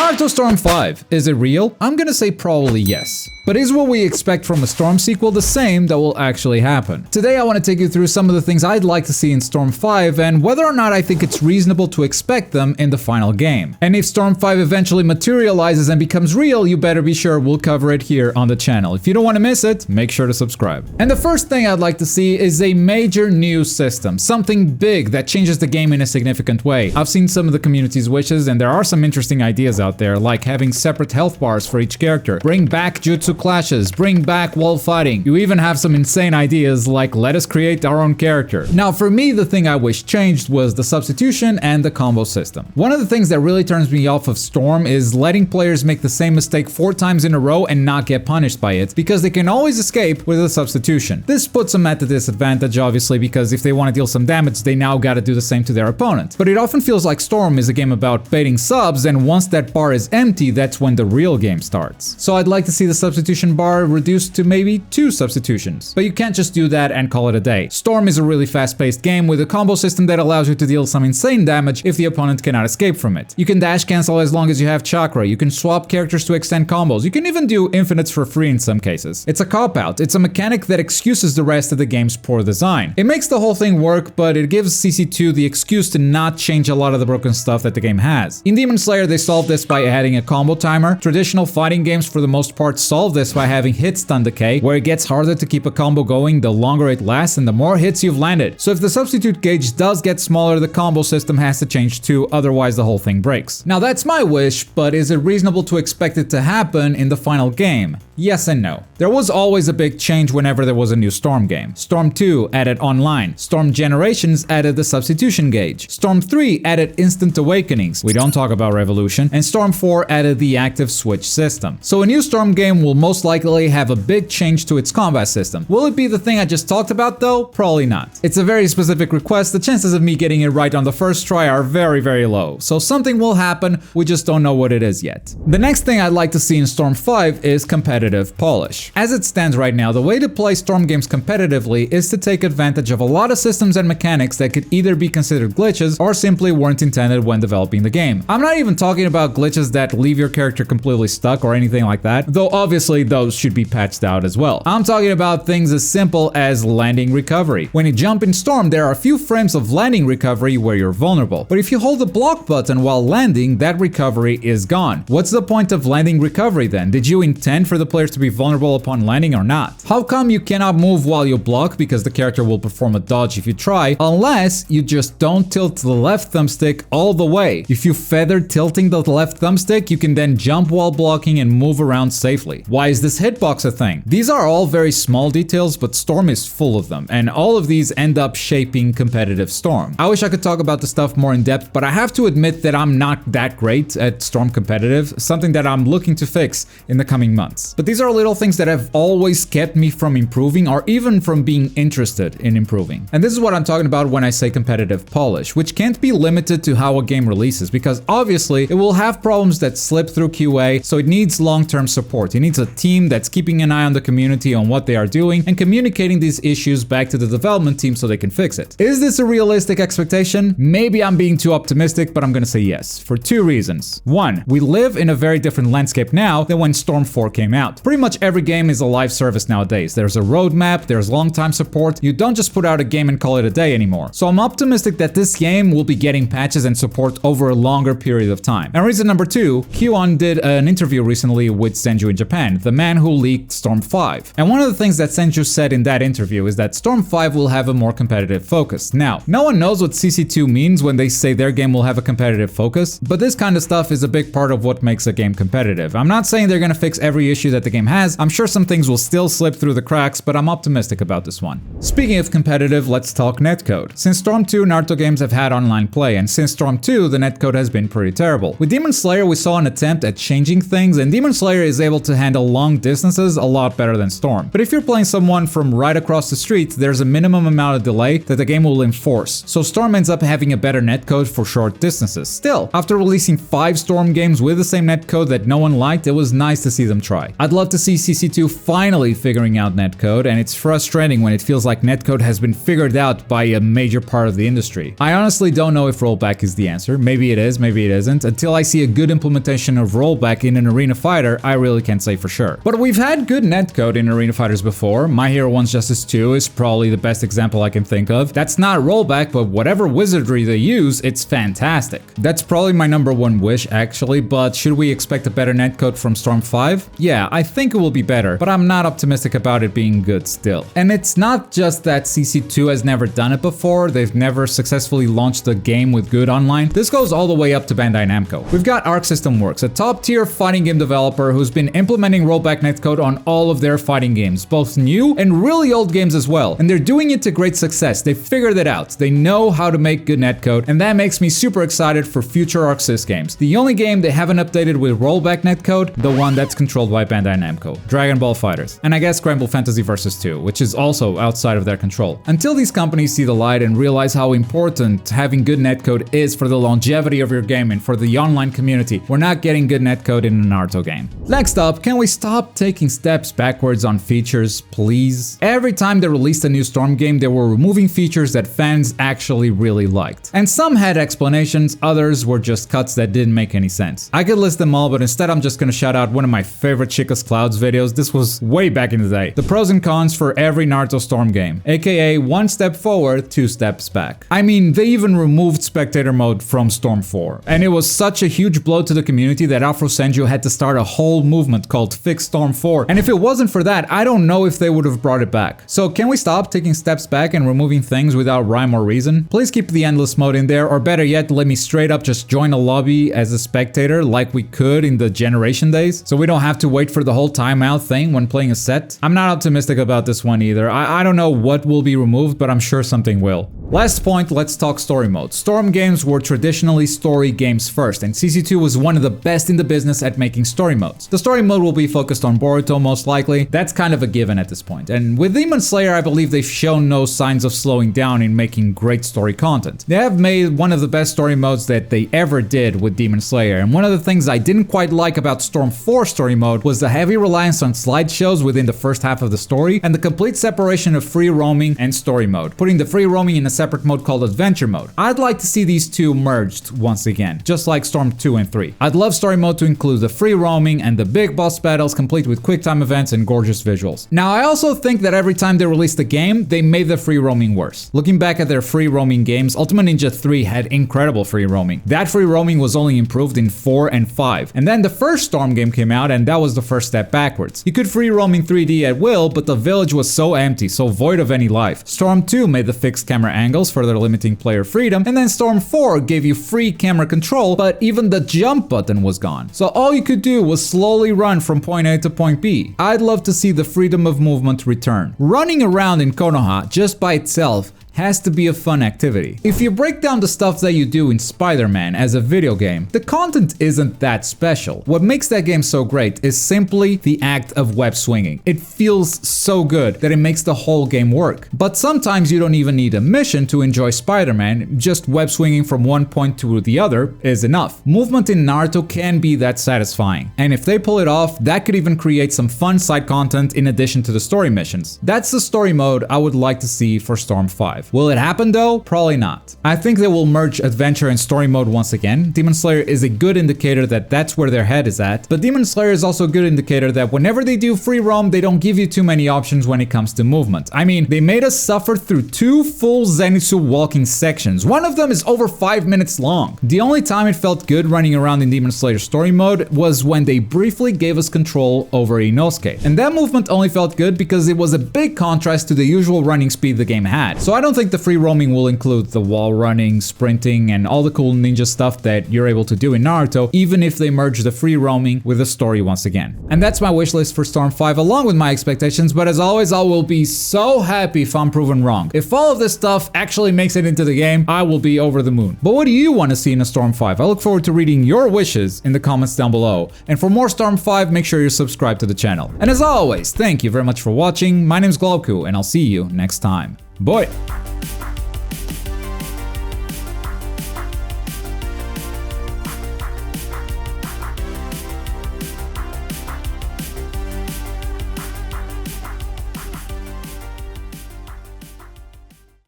Naruto Storm 5, is it real? I'm gonna say probably yes. But is what we expect from a Storm sequel the same that will actually happen? Today I want to take you through some of the things I'd like to see in Storm 5 and whether or not I think it's reasonable to expect them in the final game. And if Storm 5 eventually materializes and becomes real, you better be sure we'll cover it here on the channel. If you don't want to miss it, make sure to subscribe. And the first thing I'd like to see is a major new system, something big that changes the game in a significant way. I've seen some of the community's wishes and there are some interesting ideas out there, like having separate health bars for each character, bring back jutsu clashes, bring back wall fighting. You even have some insane ideas like let us create our own character. Now for me, the thing I wish changed was the substitution and the combo system. One of the things that really turns me off of Storm is letting players make the same mistake 4 times in a row and not get punished by it, because they can always escape with a substitution. This puts them at a disadvantage obviously, because if they want to deal some damage they now gotta do the same to their opponent. But it often feels like Storm is a game about baiting subs, and once that bar is empty, that's when the real game starts. So I'd like to see the substitution bar reduced to maybe 2 substitutions. But you can't just do that and call it a day. Storm is a really fast-paced game with a combo system that allows you to deal some insane damage if the opponent cannot escape from it. You can dash cancel as long as you have chakra, you can swap characters to extend combos, you can even do infinites for free in some cases. It's a cop-out, it's a mechanic that excuses the rest of the game's poor design. It makes the whole thing work, but it gives CC2 the excuse to not change a lot of the broken stuff that the game has. In Demon Slayer they solved this by adding a combo timer. Traditional fighting games for the most part solve this by having hit stun decay, where it gets harder to keep a combo going the longer it lasts and the more hits you've landed. So if the substitute gauge does get smaller, the combo system has to change too, otherwise the whole thing breaks. Now that's my wish, but is it reasonable to expect it to happen in the final game? Yes and no. There was always a big change whenever there was a new Storm game. Storm 2 added online. Storm Generations added the substitution gauge. Storm 3 added instant awakenings. We don't talk about Revolution. And Storm 4 added the active switch system. So a new Storm game will most likely have a big change to its combat system. Will it be the thing I just talked about though? Probably not. It's a very specific request. The chances of me getting it right on the first try are very, very low. So something will happen, we just don't know what it is yet. The next thing I'd like to see in Storm 5 is competitive polish. As it stands right now, the way to play Storm games competitively is to take advantage of a lot of systems and mechanics that could either be considered glitches or simply weren't intended when developing the game. I'm not even talking about glitches that leave your character completely stuck or anything like that, though obviously those should be patched out as well. I'm talking about things as simple as landing recovery. When you jump in Storm, there are a few frames of landing recovery where you're vulnerable, but if you hold the block button while landing, that recovery is gone. What's the point of landing recovery then? Did you intend for the players to be vulnerable upon landing or not? How come you cannot move while you block because the character will perform a dodge if you try, unless you just don't tilt the left thumbstick all the way? If you feather tilting the left thumbstick, you can then jump while blocking and move around safely. Why is this hitbox a thing? These are all very small details, but Storm is full of them, and all of these end up shaping competitive Storm. I wish I could talk about the stuff more in depth, but I have to admit that I'm not that great at Storm competitive, something that I'm looking to fix in the coming months. But these are little things that have always kept me from improving or even from being interested in improving. And this is what I'm talking about when I say competitive polish, which can't be limited to how a game releases, because obviously it will have problems that slip through QA, so it needs long-term support. It needs a team that's keeping an eye on the community on what they are doing and communicating these issues back to the development team so they can fix it. Is this a realistic expectation? Maybe I'm being too optimistic, but I'm gonna say yes, for 2 reasons. 1, we live in a very different landscape now than when Storm 4 came out. Pretty much every game is a live service nowadays. There's a roadmap, there's long-time support. You don't just put out a game and call it a day anymore. So I'm optimistic that this game will be getting patches and support over a longer period of time. And reason number 2, Q-On did an interview recently with Senju in Japan, the man who leaked Storm 5. And one of the things that Senju said in that interview is that Storm 5 will have a more competitive focus. Now, no one knows what CC2 means when they say their game will have a competitive focus, but this kind of stuff is a big part of what makes a game competitive. I'm not saying they're gonna fix every issue that the game has. I'm sure some things will still slip through the cracks, but I'm optimistic about this one. Speaking of competitive, let's talk netcode. Since Storm 2, Naruto games have had online play, and since Storm 2, the netcode has been pretty terrible. With Demon Slayer, we saw an attempt at changing things, and Demon Slayer is able to handle long distances a lot better than Storm. But if you're playing someone from right across the street, there's a minimum amount of delay that the game will enforce. So Storm ends up having a better netcode for short distances. Still, after releasing 5 Storm games with the same netcode that no one liked, it was nice to see them try. I'd I'd love to see CC2 finally figuring out netcode, and it's frustrating when it feels like netcode has been figured out by a major part of the industry. I honestly don't know if rollback is the answer. Maybe it is, maybe it isn't. Until I see a good implementation of rollback in an arena fighter, I really can't say for sure. But we've had good netcode in arena fighters before. My Hero 1's Justice 2 is probably the best example I can think of. That's not rollback, but whatever wizardry they use, it's fantastic. That's probably my #1 wish actually, but should we expect a better netcode from Storm 5? Yeah, I think it will be better, but I'm not optimistic about it being good still. And it's not just that CC2 has never done it before, they've never successfully launched a game with good online. This goes all the way up to Bandai Namco. We've got Arc System Works, a top-tier fighting game developer who's been implementing rollback netcode on all of their fighting games, both new and really old games as well. And they're doing it to great success. They figured it out. They know how to make good netcode, and that makes me super excited for future Arc Sys games. The only game they haven't updated with rollback netcode, the one that's controlled by Bandai Namco, Dragon Ball FighterZ, and I guess Scramble Fantasy Vs 2, which is also outside of their control. Until these companies see the light and realize how important having good netcode is for the longevity of your game and for the online community, we're not getting good netcode in a Naruto game. Next up, can we stop taking steps backwards on features, please? Every time they released a new Storm game, they were removing features that fans actually really liked. And some had explanations, others were just cuts that didn't make any sense. I could list them all, but instead I'm just gonna shout out one of my favorite Chica's Clouds videos. This was way back in the day. The pros and cons for every Naruto Storm game, aka 1 step forward, 2 steps back. I mean, they even removed spectator mode from Storm 4, and it was such a huge blow to the community that Afro Senju had to start a whole movement called Fix Storm 4, and if it wasn't for that, I don't know if they would have brought it back. So can we stop taking steps back and removing things without rhyme or reason? Please keep the endless mode in there, or better yet, let me straight up just join a lobby as a spectator like we could in the Generation days, so we don't have to wait for the whole timeout thing when playing a set. I'm not optimistic about this one either. I don't know what will be removed, but I'm sure something will. Last point, let's talk story mode. Storm games were traditionally story games first, and CC2 was one of the best in the business at making story modes. The story mode will be focused on Boruto most likely. That's kind of a given at this point. And with Demon Slayer, I believe they've shown no signs of slowing down in making great story content. They have made one of the best story modes that they ever did with Demon Slayer, and one of the things I didn't quite like about Storm 4 story mode was the heavy reliance on slideshows within the first half of the story, and the complete separation of free roaming and story mode, putting the free roaming in a separate mode called adventure mode. I'd like to see these two merged once again, just like Storm 2 and 3. I'd love story mode to include the free roaming and the big boss battles complete with quick time events and gorgeous visuals. Now, I also think that every time they released a game, they made the free roaming worse. Looking back at their free roaming games, Ultimate Ninja 3 had incredible free roaming. That free roaming was only improved in 4 and 5. And then the first Storm game came out, and that was the first step backwards. You could free roam in 3D at will, but the village was so empty, so void of any life. Storm 2 made the fixed camera angles, further limiting player freedom, and then Storm 4 gave you free camera control, but even the jump button was gone. So all you could do was slowly run from point A to point B. I'd love to see the freedom of movement return. Running around in Konoha just by itself has to be a fun activity. If you break down the stuff that you do in Spider-Man as a video game, the content isn't that special. What makes that game so great is simply the act of web swinging. It feels so good that it makes the whole game work. But sometimes you don't even need a mission to enjoy Spider-Man, just web swinging from one point to the other is enough. Movement in Naruto can be that satisfying, and if they pull it off, that could even create some fun side content in addition to the story missions. That's the story mode I would like to see for Storm 5. Will it happen though? Probably not. I think they will merge adventure and story mode once again. Demon Slayer is a good indicator that that's where their head is at, but Demon Slayer is also a good indicator that whenever they do free roam, they don't give you too many options when it comes to movement. I mean, they made us suffer through 2 full Zenitsu walking sections. One of them is over 5 minutes long. The only time it felt good running around in Demon Slayer story mode was when they briefly gave us control over Inosuke. And that movement only felt good because it was a big contrast to the usual running speed the game had. So I don't think the free roaming will include the wall running, sprinting, and all the cool ninja stuff that you're able to do in Naruto, even if they merge the free roaming with the story once again. And that's my wishlist for Storm 5 along with my expectations, but as always, I will be so happy if I'm proven wrong. If all of this stuff actually makes it into the game, I will be over the moon. But what do you want to see in a Storm 5? I look forward to reading your wishes in the comments down below. And for more Storm 5, make sure you're subscribed to the channel. And as always, thank you very much for watching. My name is Globku, and I'll see you next time. Bye!